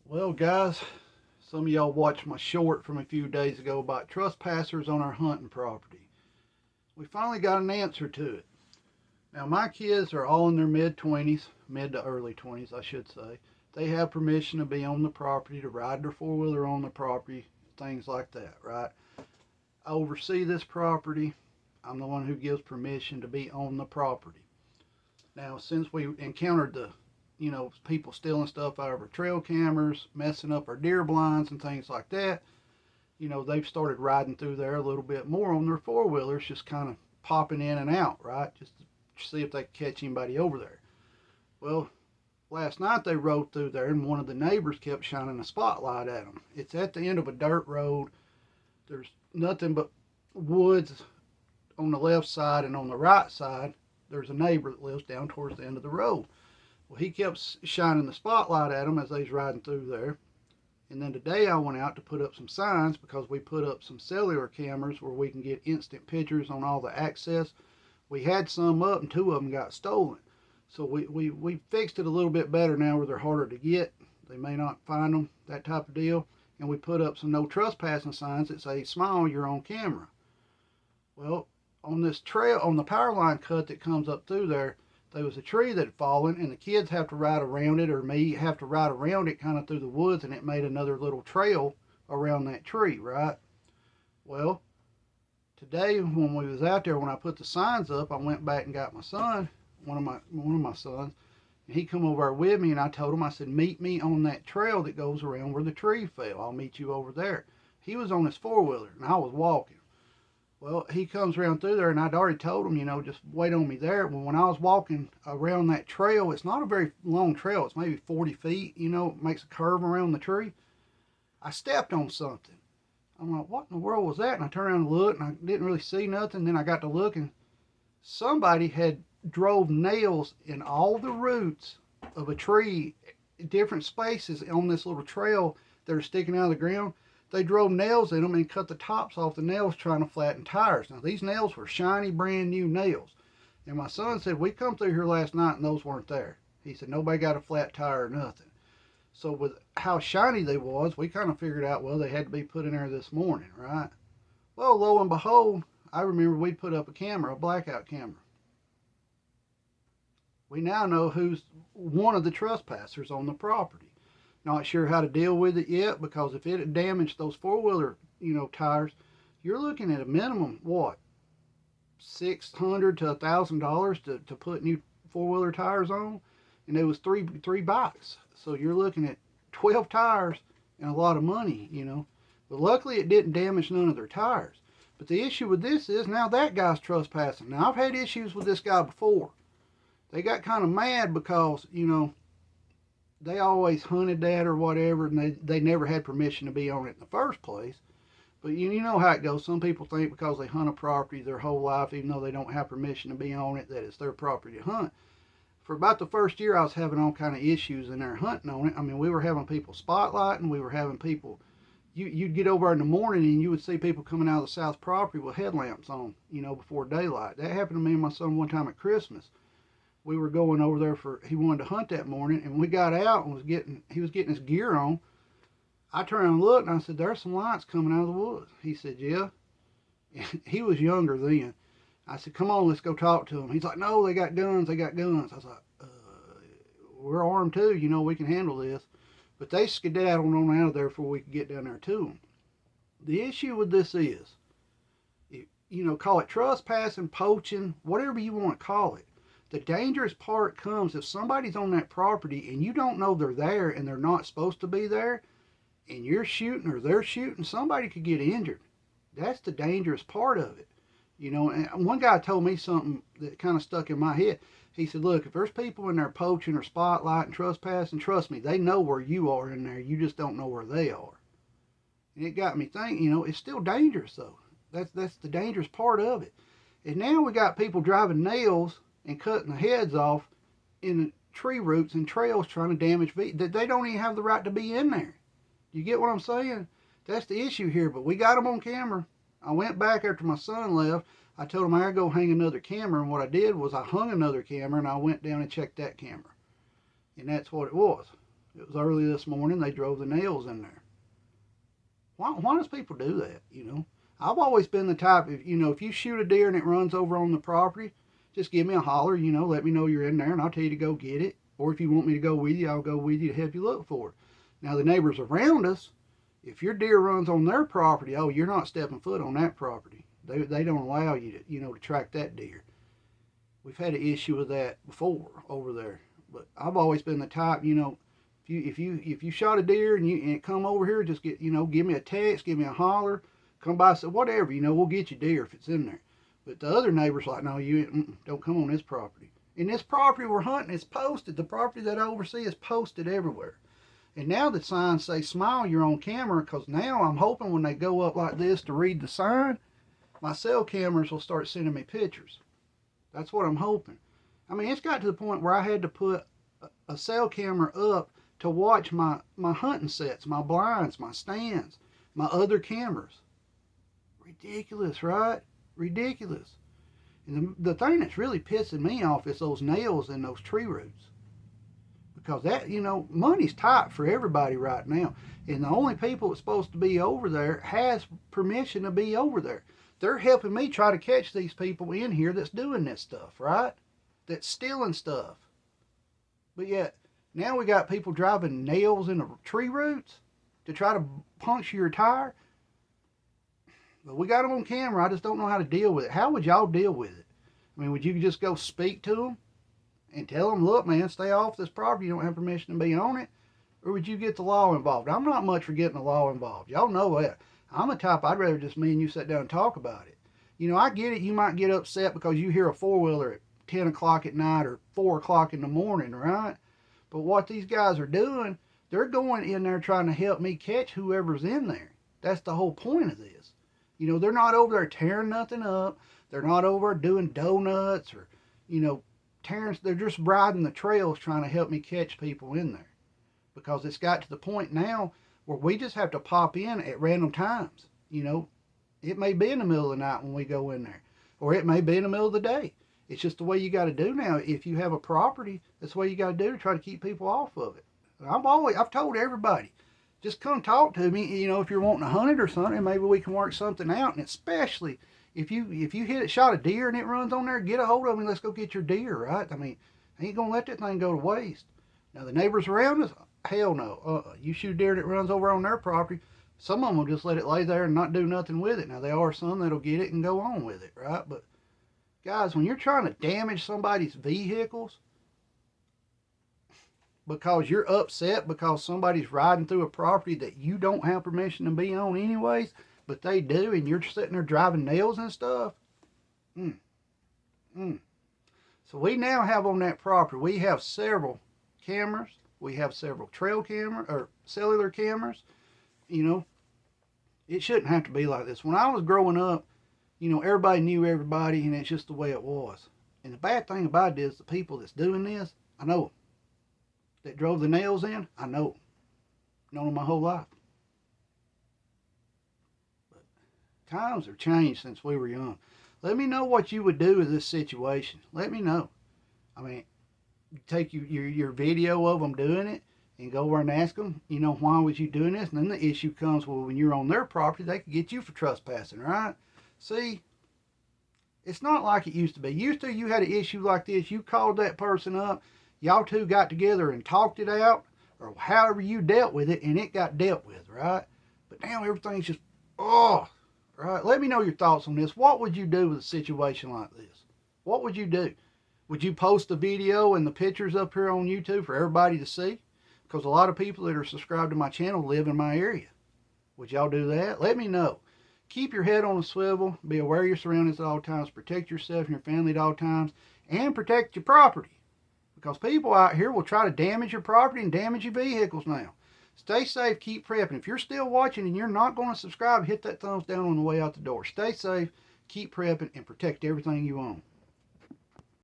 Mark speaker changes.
Speaker 1: Well, guys, some of y'all watched my short from a few days ago about trespassers on our hunting property. We finally got an answer to it. Now, my kids are all in their mid 20s, mid to early 20s, I should say. They have permission to be on the property, to ride their four wheeler on the property, things like that, right? I oversee this property. I'm the one who gives permission to be on the property. Now, since we encountered people stealing stuff out of our trail cameras, messing up our deer blinds and things like that, they've started riding through there a little bit more on their four wheelers, just kind of popping in and out, right? Just to see if they could catch anybody over there. Well, last night they rode through there and one of the neighbors kept shining a spotlight at them. It's at the end of a dirt road. There's nothing but woods on the left side, and on the right side, there's a neighbor that lives down towards the end of the road. Well, he kept shining the spotlight at them as they was riding through there. And then today I went out to put up some signs because we put up some cellular cameras where we can get instant pictures on all the access. We had some up and two of them got stolen. So we fixed it a little bit better now where they're harder to get. They may not find them, that type of deal. And we put up some no trespassing signs that say, smile, you're on camera. Well, on this trail, on the power line cut that comes up through there was a tree that had fallen, and the kids have to ride around it, or me have to ride around it kind of through the woods, and it made another little trail around that tree, right? Well, today when we was out there, when I put the signs up, I went back and got my son, one of my sons, and he come over with me, and I told him, I said, meet me on that trail that goes around where the tree fell. I'll meet you over there. He was on his four-wheeler, and I was walking. Well, he comes around through there, and I'd already told him, just wait on me there. Well, when I was walking around that trail, it's not a very long trail. It's maybe 40 feet, it makes a curve around the tree. I stepped on something. I'm like, what in the world was that? And I turned around and looked, and I didn't really see nothing. Then I got to looking. Somebody had drove nails in all the roots of a tree, different spaces on this little trail that are sticking out of the ground. They drove nails in them and cut the tops off the nails trying to flatten tires. Now, these nails were shiny, brand new nails. And my son said, we come through here last night and those weren't there. He said, nobody got a flat tire or nothing. So with how shiny they was, we kind of figured out, well, they had to be put in there this morning, right? Well, lo and behold, I remember we put up a camera, a blackout camera. We now know who's one of the trespassers on the property. Not sure how to deal with it yet, because if it had damaged those four-wheeler, tires, you're looking at a minimum, what, $600 to $1,000 to put new four-wheeler tires on, and there was three bikes, so you're looking at 12 tires and a lot of money, But luckily, it didn't damage none of their tires. But the issue with this is now that guy's trespassing. Now I've had issues with this guy before. They got kind of mad because they always hunted that or whatever, and they never had permission to be on it in the first place. But you know how it goes. Some people think because they hunt a property their whole life, even though they don't have permission to be on it, that it's their property to hunt. For about the first year, I was having all kind of issues in there hunting on it. I mean, we were having people spotlighting. We were having people, you'd get over in the morning and you would see people coming out of the south property with headlamps on, before daylight. That happened to me and my son one time at Christmas. We were going over there he wanted to hunt that morning, and we got out and he was getting his gear on. I turned around and looked, and I said, there's some lights coming out of the woods. He said, yeah. He was younger then. I said, come on, let's go talk to them. He's like, no, they got guns. I was like, we're armed too, we can handle this. But they skedaddled on out of there before we could get down there to them. The issue with this is, call it trespassing, poaching, whatever you want to call it. The dangerous part comes if somebody's on that property and you don't know they're there and they're not supposed to be there, and you're shooting or they're shooting, somebody could get injured. That's the dangerous part of it. And one guy told me something that kind of stuck in my head. He said, look, if there's people in there poaching or spotlighting, trespassing, trust me, they know where you are in there. You just don't know where they are. And it got me thinking, it's still dangerous though. That's the dangerous part of it. And now we got people driving nails and cutting the heads off in the tree roots and trails trying to damage vehicles. They don't even have the right to be in there. You get what I'm saying? That's the issue here, but we got them on camera. I went back after my son left. I told him I'd go hang another camera, and what I did was I hung another camera, and I went down and checked that camera. And that's what it was. It was early this morning. They drove the nails in there. Why does people do that? I've always been the type, if you shoot a deer and it runs over on the property, just give me a holler, let me know you're in there and I'll tell you to go get it. Or if you want me to go with you, I'll go with you to help you look for it. Now the neighbors around us, if your deer runs on their property, oh, you're not stepping foot on that property. They don't allow you to track that deer. We've had an issue with that before over there. But I've always been the type, if you shot a deer and it come over here, just give me a text, give me a holler, come by, say whatever, we'll get you deer if it's in there. But the other neighbors like, no, you don't come on this property. And this property we're hunting is posted. The property that I oversee is posted everywhere. And now the signs say, smile, you're on camera, because now I'm hoping when they go up like this to read the sign, my cell cameras will start sending me pictures. That's what I'm hoping. I mean, it's got to the point where I had to put a cell camera up to watch my hunting sets, my blinds, my stands, my other cameras. Ridiculous, right? Ridiculous. And the thing that's really pissing me off is those nails in those tree roots. Because that, money's tight for everybody right now. And the only people that's supposed to be over there has permission to be over there. They're helping me try to catch these people in here that's doing this stuff, right? That's stealing stuff. But yet, now we got people driving nails in the tree roots to try to puncture your tire. But we got them on camera. I just don't know how to deal with it. How would y'all deal with it? I mean, would you just go speak to them and tell them, look, man, stay off this property. You don't have permission to be on it. Or would you get the law involved? I'm not much for getting the law involved. Y'all know that. I'm the type, I'd rather just me and you sit down and talk about it. I get it. You might get upset because you hear a four-wheeler at 10 o'clock at night or 4 o'clock in the morning, right? But what these guys are doing, they're going in there trying to help me catch whoever's in there. That's the whole point of this. They're not over there tearing nothing up. They're not over doing donuts or, tearing. They're just riding the trails trying to help me catch people in there. Because it's got to the point now where we just have to pop in at random times. It may be in the middle of the night when we go in there. Or it may be in the middle of the day. It's just the way you got to do now. If you have a property, that's the way you got to do to try to keep people off of it. I've told everybody, just come talk to me. If you're wanting to hunt it or something, maybe we can work something out. And especially if you shot a deer and it runs on there, get a hold of me. Let's go get your deer, right? I mean, I ain't gonna let that thing go to waste. Now the neighbors around us, hell no. You shoot a deer and it runs over on their property. Some of them will just let it lay there and not do nothing with it. Now there are some that'll get it and go on with it, right? But guys, when you're trying to damage somebody's vehicles because you're upset because somebody's riding through a property that you don't have permission to be on anyways, but they do, and you're sitting there driving nails and stuff. So we now have on that property, we have several cameras. We have several trail camera or cellular cameras. It shouldn't have to be like this. When I was growing up, everybody knew everybody, and it's just the way it was. And the bad thing about it is the people that's doing this, I know them. That drove the nails in, I know them. Known them my whole life. But times have changed since we were young. Let me know what you would do with this situation. Let me know. I mean, take your video of them doing it and go over and ask them, why was you doing this? And then the issue comes, well, when you're on their property, they could get you for trespassing, right? See, it's not like it used to be. Used to, you had an issue like this, you called that person up, y'all two got together and talked it out, or however you dealt with it, and it got dealt with, right? But now everything's just, right? Let me know your thoughts on this. What would you do with a situation like this? What would you do? Would you post the video and the pictures up here on YouTube for everybody to see? Because a lot of people that are subscribed to my channel live in my area. Would y'all do that? Let me know. Keep your head on a swivel. Be aware of your surroundings at all times. Protect yourself and your family at all times. And protect your property. Because people out here will try to damage your property and damage your vehicles now. Stay safe. Keep prepping. If you're still watching and you're not going to subscribe, hit that thumbs down on the way out the door. Stay safe. Keep prepping and protect everything you own.